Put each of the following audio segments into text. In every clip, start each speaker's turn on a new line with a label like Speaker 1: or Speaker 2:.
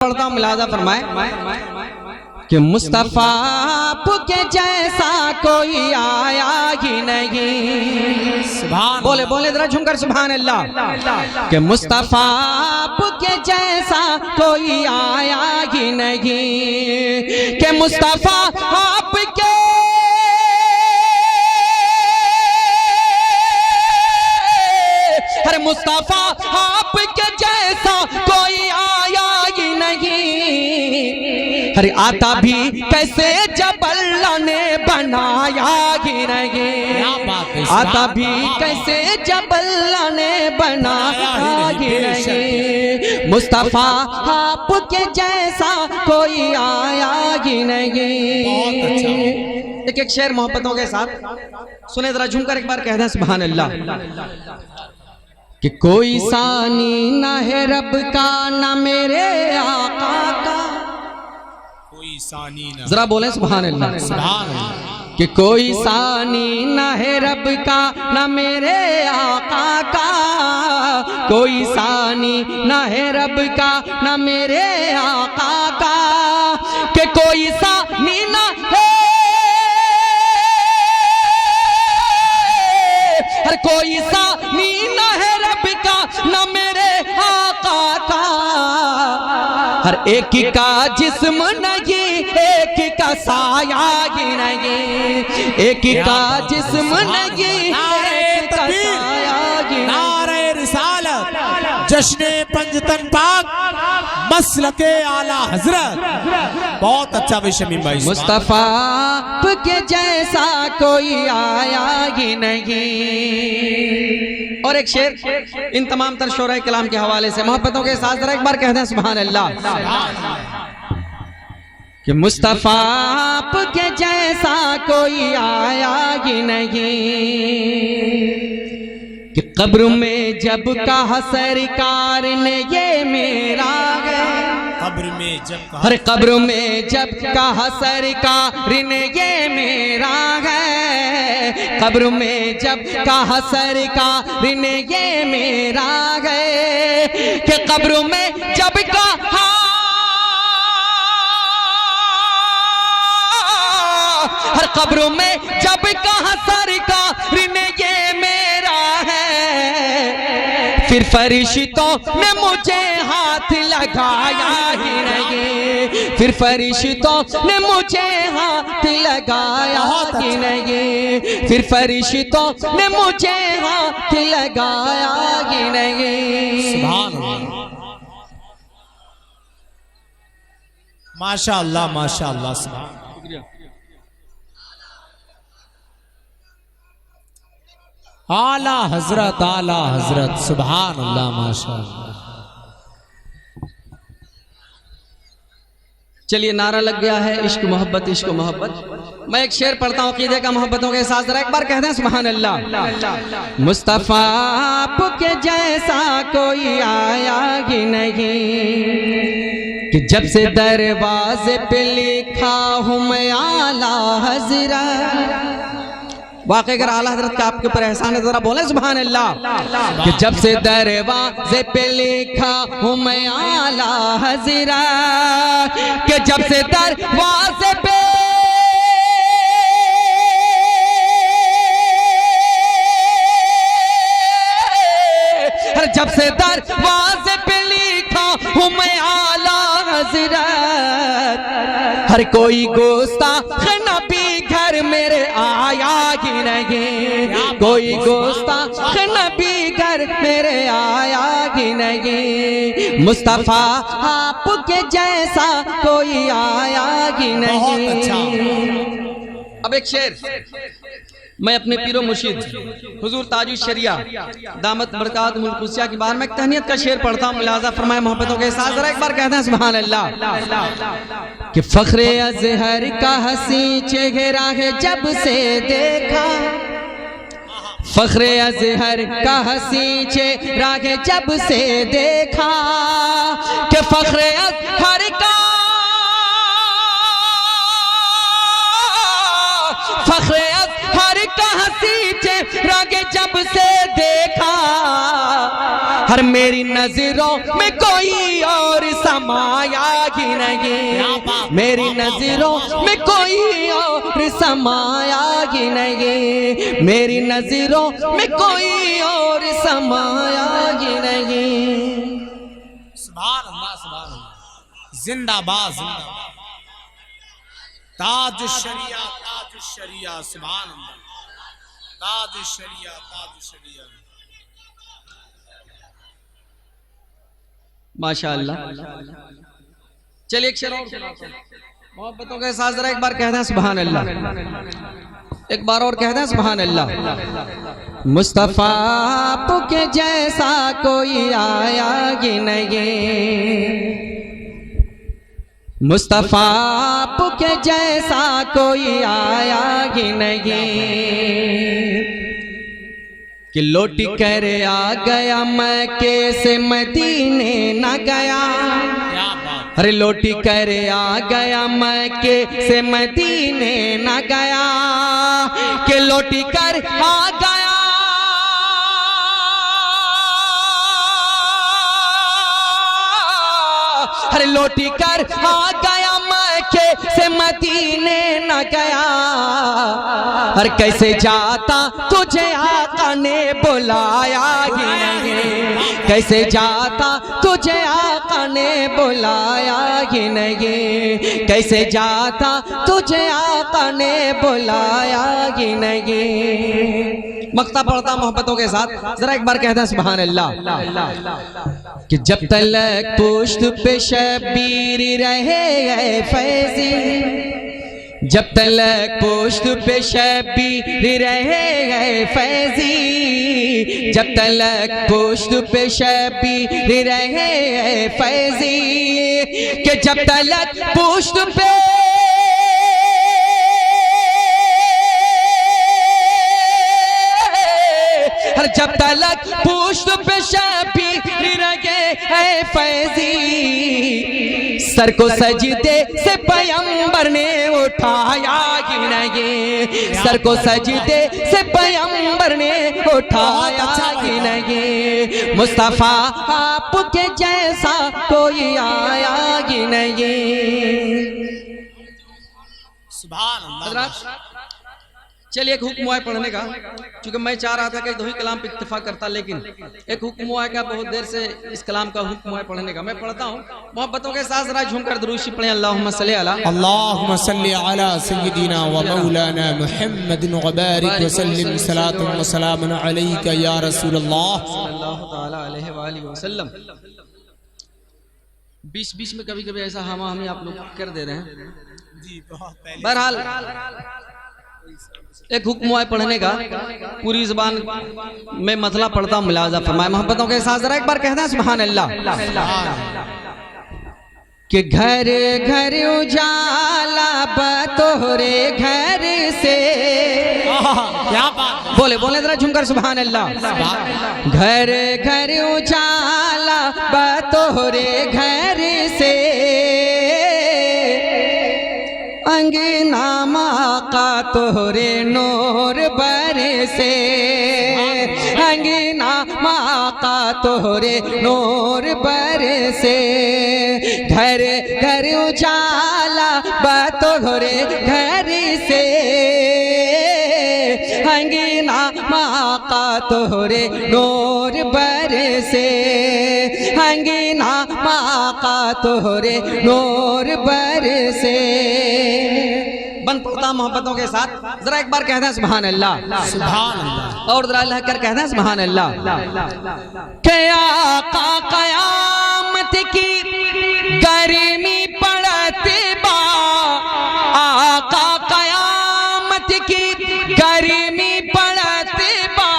Speaker 1: पढ़ता हूँ, मिलाजा फरमाए कि मुस्तफा के जैसा कोई आया ही नहीं। सुभान बोले बोले जरा झुमकर सुभान अल्लाह। कि मुस्तफा के जैसा कोई आया ही नहीं। कि मुस्तफा आपके हर मुस्तफा आपके जैसा कोई आया ही नहीं। अरे आता भी कैसे जब अल्लाह ने बनाया ही नहीं। आता भी कैसे जब अल्लाह ने बनाया ही नहीं। मुस्तफा आपके जैसा कोई आया ही नहीं। एक एक शेर मोहब्बतों के साथ सुने जरा झूमकर एक बार कह दें सुभान अल्लाह। कि कोई सानी ना है रब का ना मेरे आका का।
Speaker 2: कोई सानी ना,
Speaker 1: जरा बोले सुभान अल्लाह।
Speaker 2: सुभान अल्लाह।
Speaker 1: कि कोई सानी ना है रब का ना मेरे आका का। कोई सानी ना है रब का ना मेरे आका का। कि कोई सानी ना है हर कोई सानी ना है ना मेरे आका का। हर एक का जिस्म नहीं एक का साया ही नहीं। एक का जिस्म नहीं एक का साया ही।
Speaker 2: नारे रिसालत, जश्ने पंजतन पाक, मसलके आला हजरत। बहुत अच्छा विषय मीम भाई।
Speaker 1: मुस्तफा के जैसा कोई आया ही नहीं। और एक शेर इन तमाम तर शोरा कलाम के हवाले से मोहब्बतों के साथ जरा एक बार कह दें सुभान अल्लाह। कि मुस्तफा के जैसा कोई आया ही नहीं। कि कब्र में जब कहा सरकार ने ये मेरा है।
Speaker 2: कब्र में जब
Speaker 1: हर कब्र में जब कहा सरकार ने ये मेरा है। कब्र में जब कहा सरकार ने ये मेरा है। कि कब्र में जब कहा हर कब्र में जब कहा सरकार ने ये मेरा है। फिर फरिश्तों ने मुझे हाथ लगाया ही नहीं। फिर फरिश्तों ने मुझे हाथ लगाया ही नहीं। फिर फरिश्तों ने मुझे हाथ लगाया ही नहीं।
Speaker 2: सुभान अल्लाह। माशाअल्लाह माशाअल्लाह। सुभान आला हजरत आला हजरत। सुभान अल्लाह माशाअल्लाह।
Speaker 1: चलिए नारा लग गया है इश्क मोहब्बत इश्क मोहब्बत। मैं एक शेर पढ़ता हूँ अकीदे का मोहब्बतों के साथ, जरा एक बार कह दें सुभान अल्लाह। मुस्तफा के जैसा कोई आया ही नहीं। कि जब से दरवाजे पे लिखा हूँ मैं आला हजरत। वाकई अगर आला हजरत का आपके ऊपर एहसान है जरा बोले सुभान अल्लाह। कि जब से दरवाजे पे लिखा हूँ मैं आला हजरत। कि जब से दरवाजे पे जब से दरवाजे पे लिखा हूँ मैं आला हजरत। हर कोई गुस्ताख नबी घर मेरे आया ही नहीं। कोई गुस्ताख नबी घर मेरे आया ही नहीं। मुस्तफा आपके जैसा कोई आया ही नहीं। अब एक शेर मैं अपने पीरो मुर्शिद हुजूर ताजु शरिया दामत बरकात मुल्कुसिया की बार में एक तहनीयत का शेर पढ़ता हूँ, मुलाजा फरमाए मोहब्बतों के साथ, जरा एक बार कहते हैं सुभान अल्लाह। कि फख्रे अज़हर का हसी चेहरा है जब से देखा। फख्रे अज़हर का हसी चेहरा है जब से देखा। कि फख्रे अज़हर का फख्रे अज़हर का हसी चेहरा के जब से देखा। हर मेरी नजरों में कोई और समाया ही नहीं, मेरी नजरों में कोई और समाया ही नहीं, मेरी नजरों में कोई और समाया ही नहीं।
Speaker 2: सुभान अल्लाह, सुभान अल्लाह, जिंदाबाद जिंदाबाद। ताज शरिया, ताज शरिया, सुभान अल्लाह, ताज शरिया, ताज शरिया।
Speaker 1: माशाअल्लाह। चलिए एक शेर और सुनाते हैं मोहब्बतों के साथ, जरा एक बार कहते हैं सुभान अल्लाह, एक बार और कहते हैं सुभान अल्लाह। मुस्तफा आपके जैसा कोई आया ही नहीं, मुस्तफा आपके जैसा कोई आया ही नहीं, कि लौट कर आ गया मक्के से मदीने न गया, अरे लौट कर आ गया मक्के से मदीने न गया, कि लौट कर आ गया अरे लौट कर आ गया मक्के से मदीने न गया, हर कैसे जाता तुझे आका ने बुलाया ही नहीं, कैसे जाता तुझे आका ने बुलाया ही नहीं, कैसे जाता तुझे आका ने बुलाया ही नहीं। मक्ता पढ़ता मोहब्बतों के साथ, जरा एक बार कहता सुभान अल्लाह। कि जब तलक पुश्त पे शबीर रहे फैजी, जब तलक पुश्त पे शबीर रहे फैजी, जब तलक पुश्त पे शबीर रहे फैजी, कि जब तलक पुश्त पे जब तलक पुश्त पे शबीर रहे फैजी, सर को सजदे से पैगंबर ने उठाया ही नहीं, सर को सजदे से पैगंबर ने उठाया ही नहीं, मुस्तफा आपके जैसा कोई आया ही नहीं।
Speaker 2: सुभान अल्लाह।
Speaker 1: चलिए एक हुक्म है पढ़ने का, क्योंकि मैं चाह रहा था कि दो ही कलाम पे इत्तेफाक करता, लेकिन एक हुक्म है का बहुत देर से इस कलाम का हुक्म है पढ़ने का, मैं पढ़ता हूँ मोहब्बतों के साथ। जरा झूमकर दुरूद पढ़े, अल्लाहुम्मा सल्ली अला
Speaker 2: अल्लाहुम्मा सल्ली अला सय्यिदिना व मौलाना मुहम्मदिन व बारिक व सल्लिम सलातुन व सलामुन अलैका या रसूलल्लाह
Speaker 1: सल्लल्लाहु तआला अलैहि व आलिहि वसल्लम। बीच बीच में कभी कभी ऐसा हम आप लोग कर दे रहे हैं
Speaker 2: जी, बहुत पहले।
Speaker 1: बहरहाल एक हुक्म है पढ़ने का, पूरी ज़बान में मतला पढ़ता हूँ, मुलाजा फरमाए मोहब्बतों के साथ। जरा एक बार कहना सुभान अल्लाह। कि घर घर उजाला बतोरे घर से,
Speaker 2: क्या बात,
Speaker 1: बोले बोले जरा झुमकर सुभान अल्लाह। घर घर उजाला बतोरे घर से, अंगना माका तोरे नूर बरसे, अंगना माका तोरे नूर बरसे, घर घर उजाला बतोरे घर से, अंगना माका तोरे नूर बरसे, अंगना माका तोरे नूर बरसे। बन पड़ता मोहब्बतों के साथ, जरा एक बार कहते हैं सुभान अल्लाह,
Speaker 2: सुभान अल्लाह।
Speaker 1: और जरा अल्लाह कर कहते हैं सुभान अल्लाह। क्या कयामत की गर्मी पड़ते बा, आका कयामत की गर्मी पड़ते बा,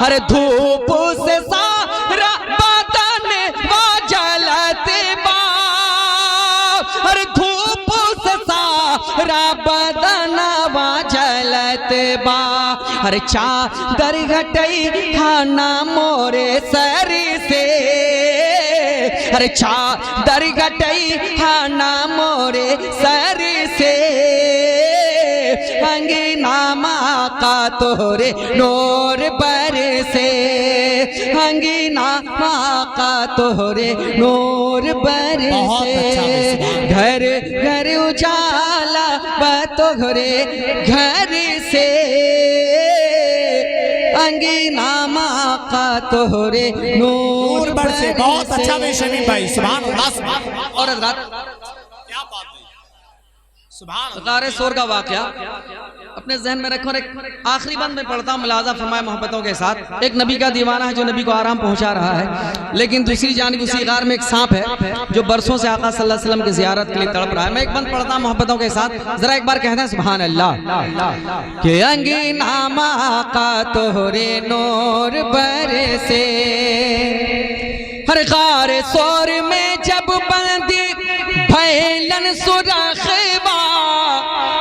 Speaker 1: हर धूप से सारा बदन वो जलते बा, हर धूप से सारा बदन वो जलते बा, हर चादर घटई खाना मोरे सर से, हर चादर घटई खाना मोरे सर से, अंगना माका तोरे नूर पर से, अंगीना आका तोहरे नूर
Speaker 2: बहुत अच्छा
Speaker 1: बरसे
Speaker 2: है,
Speaker 1: घर घर उजाला तोहरे घर से अंगीना आका तोहरे नूर
Speaker 2: नूर बरसे। बहुत अच्छा
Speaker 1: बरसे।
Speaker 2: है शमीम भाई, सुभान अल्लाह, सुभान अल्लाह।
Speaker 1: और हज़रात
Speaker 2: क्या बात है, सुभान अल्लाह।
Speaker 1: गारे सोर का वाकया अपने जहन में रखो और एक आखिरी बंद में पढ़ता हूँ, मुलाजा फरमाए मोहब्बतों के साथ। एक नबी का दीवाना है जो नबी को आराम पहुंचा रहा है, लेकिन दूसरी जानिब उसी गार में एक सांप है जो बरसों से आका सल्लल्लाहु अलैहि वसल्लम की जियारत के लिए तड़प रहा है। मैं एक बंद पढ़ता हूँ मोहब्बतों के साथ, जरा एक बार कहते हैं सुभान अल्लाह। के अंगीना आका तोहरे नूर बरसे हर गार सोर में जब बंदी भैलन सुरखबा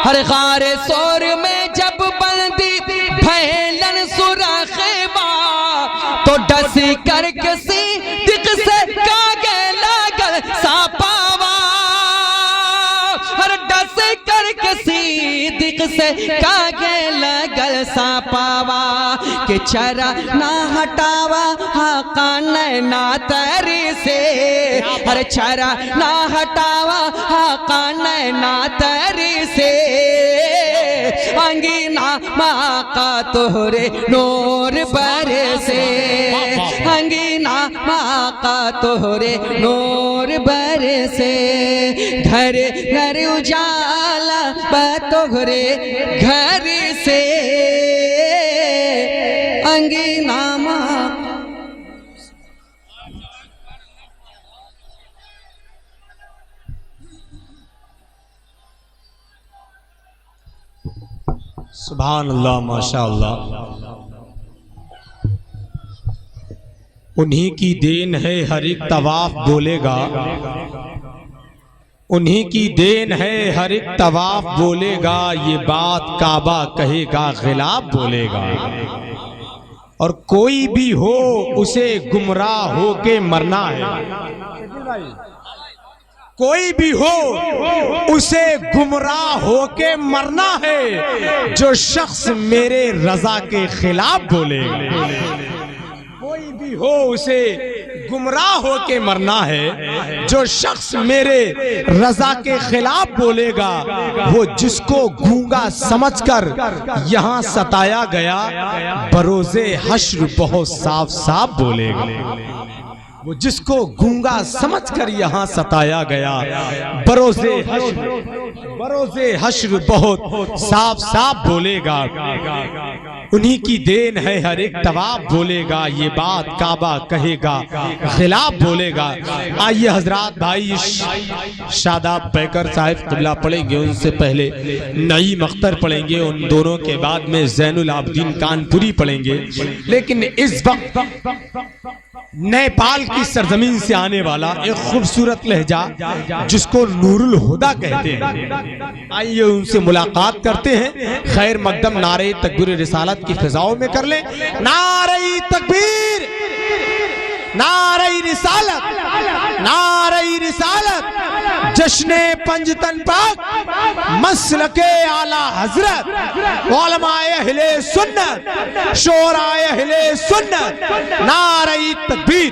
Speaker 1: हर गार सोर में जब बंदी भैलन सुरखबा तो डस कर किसी दिक से कागे लागल सापावा हर डस कर किसी दिक से कागे लगल सापावा के चरा ना हटावा हाँ कान ना तरी से हर चरा ना हटावा हाँ कान ना तरी से अंगीना माँ का तोहरे नूर बरसे अंगीना माँ का तोहरे नूर बरसे घर घर उजाला तोहरे घर से अंगीना माँ।
Speaker 2: सुभान अल्लाह, माशा अल्लाह। उन्हीं की देन है हर एक तवाफ बोलेगा, उन्हीं की देन है हर एक तवाफ बोलेगा, ये बात काबा कहेगा खिलाफ बोलेगा। और कोई भी हो उसे गुमराह हो के मरना है, कोई भी हो उसे गुमराह होके मरना है, जो शख्स मेरे रजा के खिलाफ बोलेगा। कोई भी हो उसे गुमराह होके मरना है, जो शख्स मेरे रजा के खिलाफ बोलेगा। वो जिसको गूंगा समझकर यहाँ सताया गया, बरोज़े हश्र बहुत साफ साफ बोलेगा। वो जिसको गूंगा समझकर यहाँ सताया गया, बरोज़े हश्र बहुत साफ साफ बोलेगा। उन्हीं की देन है हर एक तवाब बोलेगा, ये बात काबा कहेगा खिलाफ बोलेगा। आइए हजरात भाई शादाब बैकर साहिब क़िबला पढ़ेंगे, उनसे पहले नईम अख्तर पढ़ेंगे, उन दोनों के बाद में ज़ैनुल आबिदीन कानपुरी पढ़ेंगे। लेकिन इस वक्त नेपाल की सरजमीन से आने वाला एक खूबसूरत लहजा जिसको नूरुल हुदा कहते हैं, आइए उनसे मुलाकात करते हैं। खैर मकदम नारे तकबीर रिसालत की फिजाओं में कर लें। नारे तकबीर, नारे रिसालत, नारे रिसालत, जश्ने पंजतन पाक, मसलके आला हजरत, उलमाए अहले सुन्नत, शोराए अहले सुन्नत, नारे तकबीर।